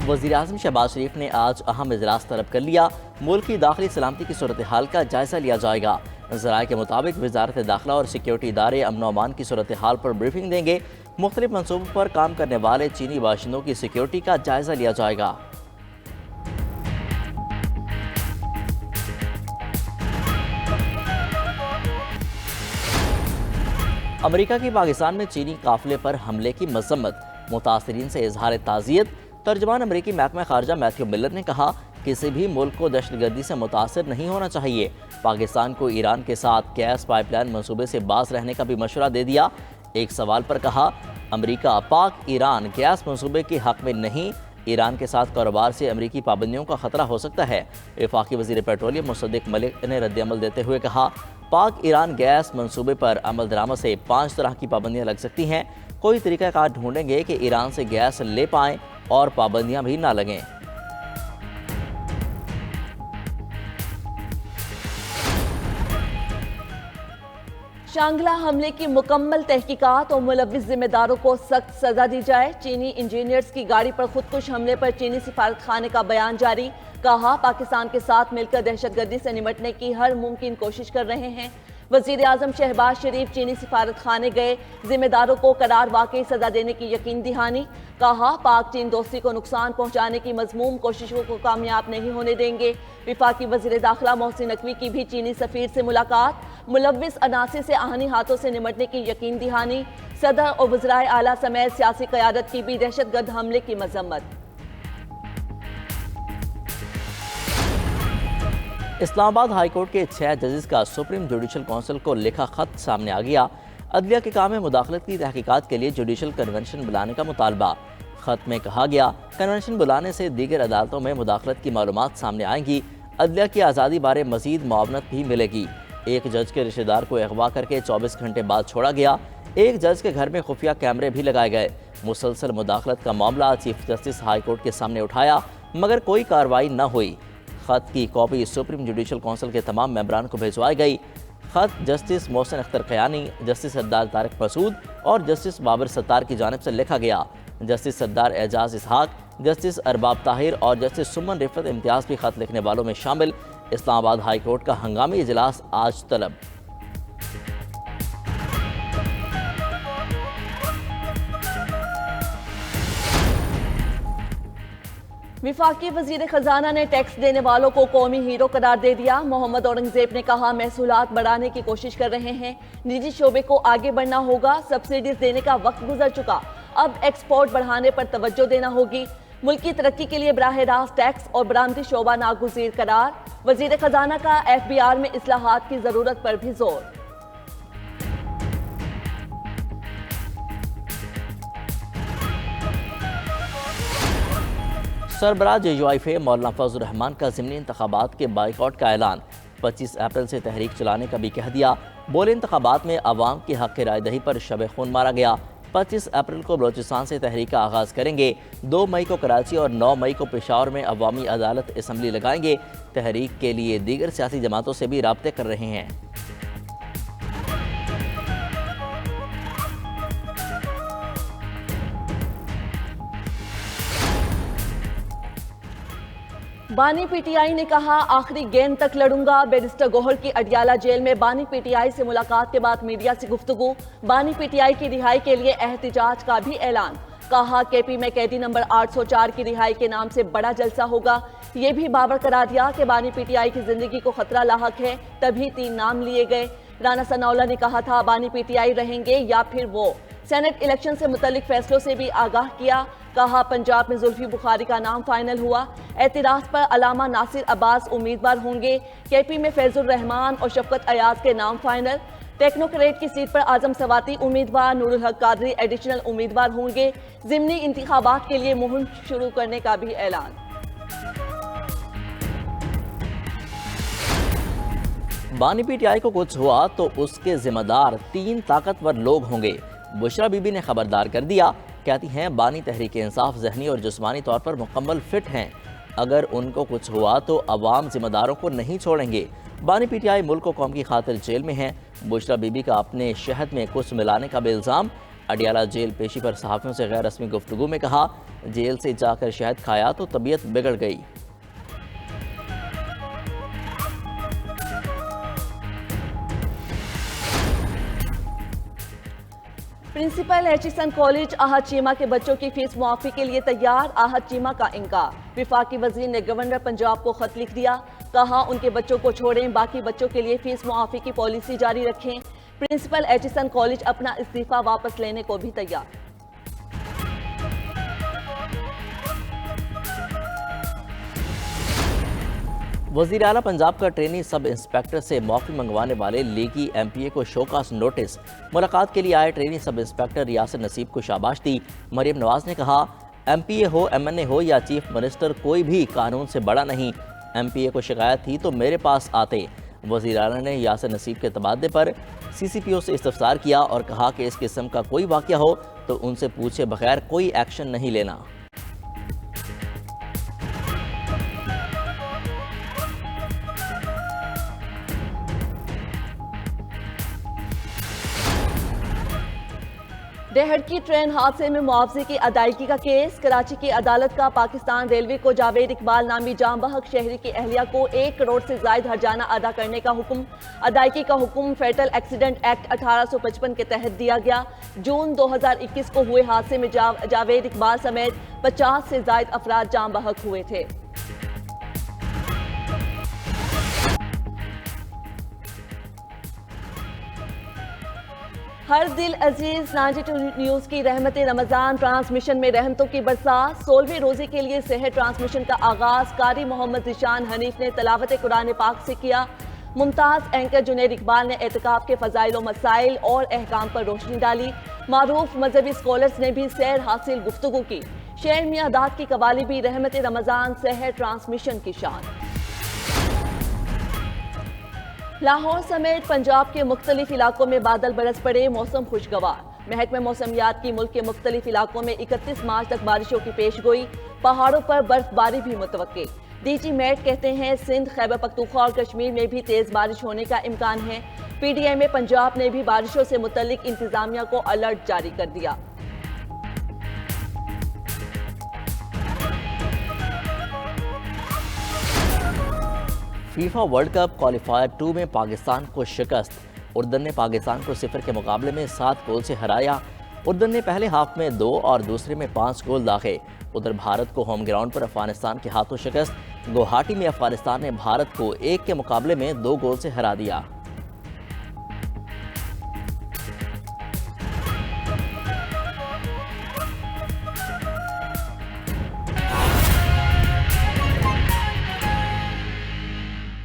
वज़ीर-ए-आज़म शहबाज शरीफ ने आज अहम इजलास तलब कर लिया। मुल्क की दाखिली सलामती की सूरत हाल का जायजा लिया जाएगा। ज़राए के मुताबिक वजारत दाखिला और सिक्योरिटी इदारे अमन व अमान की सूरत हाल पर ब्रीफिंग देंगे। मुख्तलिफ मनसूबों पर काम करने वाले चीनी बाशिंदों की सिक्योरिटी का जायजा लिया जाएगा। अमेरिका की पाकिस्तान में चीनी काफिले पर हमले की मजम्मत, मुतासरीन से इजहार ताज़ियत। तर्जमान अमेरिकी महकमा खारजा मैथ्यू मिलर ने कहा, किसी भी मुल्क को दहशतगर्दी से मुतासर नहीं होना चाहिए। पाकिस्तान को ईरान के साथ गैस पाइपलाइन मनसूबे से बाज रहने का भी मशवरा दे दिया। एक सवाल पर कहा, अमेरिका पाक ईरान गैस मनसूबे के हक में नहीं, ईरान के साथ कारोबार से अमेरिकी पाबंदियों का खतरा हो सकता है। वफाकी वज़ीर पेट्रोलियम मुसद्दिक मलिक ने रद्द-ए-अमल देते हुए कहा, पाक ईरान गैस मंसूबे पर अमल दरामद से 5 तरह की पाबंदियां लग सकती हैं। कोई तरीक़ाकार ढूंढेंगे कि ईरान से गैस ले पाएं और पाबंदियां भी ना लगें। शांगला हमले की मुकम्मल तहकीकात और मुलव्विस जिम्मेदारों को सख्त सजा दी जाए। चीनी इंजीनियर्स की गाड़ी पर खुदकुश हमले पर चीनी सिफारत खाने का बयान जारी। कहा, पाकिस्तान के साथ मिलकर दहशतगर्दी से निपटने की हर मुमकिन कोशिश कर रहे हैं। वज़ीर-ए-आज़म शहबाज शरीफ चीनी सिफारत खाने गए जिम्मेदारों को करार वाकई सजा देने की यकीन दहानी। कहा, पाक चीन दोस्ती को नुकसान पहुंचाने की मज़मूम कोशिशों को कामयाब नहीं होने देंगे। वफाकी वज़ीर दाखिला मोहसिन नकवी की भी चीनी सफ़ीर से मुलाकात। मुलव्विस अनासी से आहनी हाथों से निपटने की यकीन दहानी। सदर और वज़राए आला समेत सियासी क़यादत की भी दहशतगर्द हमले की मजम्मत। इस्लामाबाद हाई कोर्ट के 6 जजेस का सुप्रीम जुडिशल काउंसिल को लिखा खत सामने आ गया। अदलिया के काम में मुदाखलत की तहकीकात के लिए जुडिशल कन्वेंशन बुलाने का मुतालबा। खत में कहा गया, कन्वेंशन बुलाने से दीगर अदालतों में मुदाखलत की मालूमात सामने आएंगी। अदलिया की आज़ादी बारे मजीद मुआवनत भी मिलेगी। एक जज के रिश्तेदार को अगवा करके 24 घंटे बाद छोड़ा गया। एक जज के घर में खुफिया कैमरे भी लगाए गए। मुसलसल मुदाखलत का मामला चीफ जस्टिस हाई कोर्ट के सामने उठाया, मगर कोई कार्रवाई न हुई। खत की कॉपी सुप्रीम जुडिशल काउंसिल के तमाम मेंबरान को भिजवाई गई। खत जस्टिस मोहसिन अख्तर खयानी, जस्टिस सरदार तारिक मसूद और जस्टिस बाबर सत्तार की जानिब से लिखा गया। जस्टिस सरदार एजाज इसहाक, जस्टिस अरबाब ताहिर और जस्टिस सुमन रिफत इम्तियाज़ भी खत लिखने वालों में शामिल। इस्लामाबाद हाई कोर्ट का हंगामी इजलास आज तलब। विफाकी वजीर खजाना ने टैक्स देने वालों को कौमी हीरो करार दे दिया। मोहम्मद औरंगजेब ने कहा, महसूलात बढ़ाने की कोशिश कर रहे हैं, निजी शोबे को आगे बढ़ना होगा, सब्सिडीज देने का वक्त गुजर चुका, अब एक्सपोर्ट बढ़ाने पर तवज्जो देना होगी। मुल्क की तरक्की के लिए बराह रास्त टैक्स और बरामदी शोबा नागुज़ीर करार। वजीर खजाना का FBR में इस्लाहात की जरूरत पर भी जोर। सरबराह JUIF मौलाना फजल रहमान का ज़िमनी इंतखाबात के बाइकआउट का ऐलान। 25 अप्रैल से तहरीक चलाने का भी कह दिया। बोले, इंतखाबात में अवाम की हक़ राय दही पर शब खून मारा गया। 25 अप्रैल को बलोचिस्तान से तहरीक का आगाज़ करेंगे। 2 मई को कराची और 9 मई को पेशावर में अवामी अदालत असम्बली लगाएंगे। तहरीक के लिए दीगर सियासी जमातों से भी राब्ते कर रहे हैं। बानी PTI ने कहा, आखिरी गेंद तक लड़ूंगा। बैरिस्टर गोहर की अडियाला जेल में बानी PTI से मुलाकात के बाद मीडिया से गुफ्तगू। बानी PTI की रिहाई के लिए एहतिजाज का भी ऐलान। कहा, KP में कैदी नंबर 804 की रिहाई के नाम से बड़ा जलसा होगा। ये भी बावर करा दिया कि बानी PTI की जिंदगी को खतरा लाहक है, तभी 3 नाम लिए गए। राना सनाउल्लाह ने कहा था, बानी PTI रहेंगे या फिर वो। सेनेट इलेक्शन से मुतल्लिक फैसलों से भी आगाह किया। कहा, पंजाब में जुल्फी बुखारी का नाम फाइनल हुआ। एतराज पर अलामा नासिर अब्बास उम्मीदवार होंगे। KP में फैजुर रहमान और शफकत अयाज के नाम फाइनल। टेक्नोक्रेट की सीट पर आजम सवाती उम्मीदवार, नूरुल हक कादरी एडिशनल उम्मीदवार होंगे। ज़िमनी इंतखाबात के लिए मुहिम शुरू करने का भी ऐलान। बानी PTI को कुछ हुआ तो उसके जिम्मेदार 3 ताकतवर लोग होंगे। बुशरा बीबी ने खबरदार कर दिया। कहती हैं, बानी तहरीक इंसाफ जहनी और जिस्मानी तौर पर मुकम्मल फिट हैं। अगर उनको कुछ हुआ तो अवाम जिम्मेदारों को नहीं छोड़ेंगे। बानी PTI मुल्क को कौम की खातिर जेल में है। बुशरा बीबी का अपने शहद में कुछ मिलाने का भी इल्ज़ाम। अडियाला जेल पेशी पर सहाफ़ियों से गैर रस्मी गुफ्तगू में कहा, जेल से जाकर शहद खाया तो तबीयत बिगड़ गई। प्रिंसिपल एचिसन कॉलेज आहत चीमा के बच्चों की फीस मुआफी के लिए तैयार, आहत चीमा का इनकार। विफाकी वजीर ने गवर्नर पंजाब को खत लिख दिया, कहा उनके बच्चों को छोड़ें, बाकी बच्चों के लिए फीस मुआफी की पॉलिसी जारी रखें। प्रिंसिपल एचिसन कॉलेज अपना इस्तीफा वापस लेने को भी तैयार। वज़ीर आला पंजाब का ट्रेनी सब इंस्पेक्टर से माफ़ी मंगवाने वाले लीगी MPA को शोकास नोटिस। मुलाकात के लिए आए ट्रेनी सब इंस्पेक्टर रियासत नसीब को शाबाश दी। मरीम नवाज ने कहा, MPA हो, MNA हो या चीफ मिनिस्टर, कोई भी कानून से बड़ा नहीं। MPA को शिकायत थी तो मेरे पास आते। वज़ीर आला ने रियासत नसीब के तबादले पर CCPO से इस्तफसार किया और कहा कि इस किस्म का कोई वाक़या हो तो उनसे पूछे बगैर कोई एक्शन नहीं लेना। डेहड़की ट्रेन हादसे में मुआवजे की अदायगी का केस। कराची की अदालत का पाकिस्तान रेलवे को जावेद इकबाल नामी जाम बहक शहरी की अहलिया को 1 करोड़ से जायद हर्जाना अदा करने का हुक्म। अदायगी का हुक्म फेटल एक्सीडेंट एक्ट 1855 के तहत दिया गया। जून 2021 को हुए हादसे में जावेद इकबाल समेत 50 से जायद अफराद जाम बहक हुए थे। हर दिल अजीज 92 न्यूज की रहमत रमजान ट्रांसमिशन में रहमतों की बरसात। 16वें रोजे के लिए सेहत ट्रांसमिशन का आगाज कारी मोहम्मद जिशान हनीफ ने तलावत कुरान पाक से किया। मुमताज एंकर जुनैद इकबाल ने एतकाफ के फजाइल व मसाइल और अहकाम पर रोशनी डाली। मारूफ मजहबी स्कॉलर्स ने भी सैर हासिल गुफ्तगू की। शेर मियां दाद की कवाली भी रहमत रमजान सेहत ट्रांसमिशन की शान। लाहौर समेत पंजाब के मुख्तलिफ इलाकों में बादल बरस पड़े, मौसम खुशगवार। महकमे मौसमियात की मुल्क के मुख्तलिफ इलाकों में 31 मार्च तक बारिशों की पेशगोई। पहाड़ों पर बर्फबारी भी मुतवक्के। DG मेट कहते हैं सिंध, खैबर पख्तूनख्वा और कश्मीर में भी तेज बारिश होने का इम्कान है। PDM पंजाब ने भी बारिशों से मुतल्लिक इंतजामिया को अलर्ट जारी कर दिया। फीफा वर्ल्ड कप क्वालिफायर 2 में पाकिस्तान को शिकस्त। उर्दन ने पाकिस्तान को 0 के मुकाबले में 7 गोल से हराया। उर्दन ने पहले हाफ में 2 और दूसरे में 5 गोल दागे। उधर भारत को होम ग्राउंड पर अफगानिस्तान के हाथों शिकस्त। गुवाहाटी में अफगानिस्तान ने भारत को 1 के मुकाबले में 2 गोल से हरा दिया।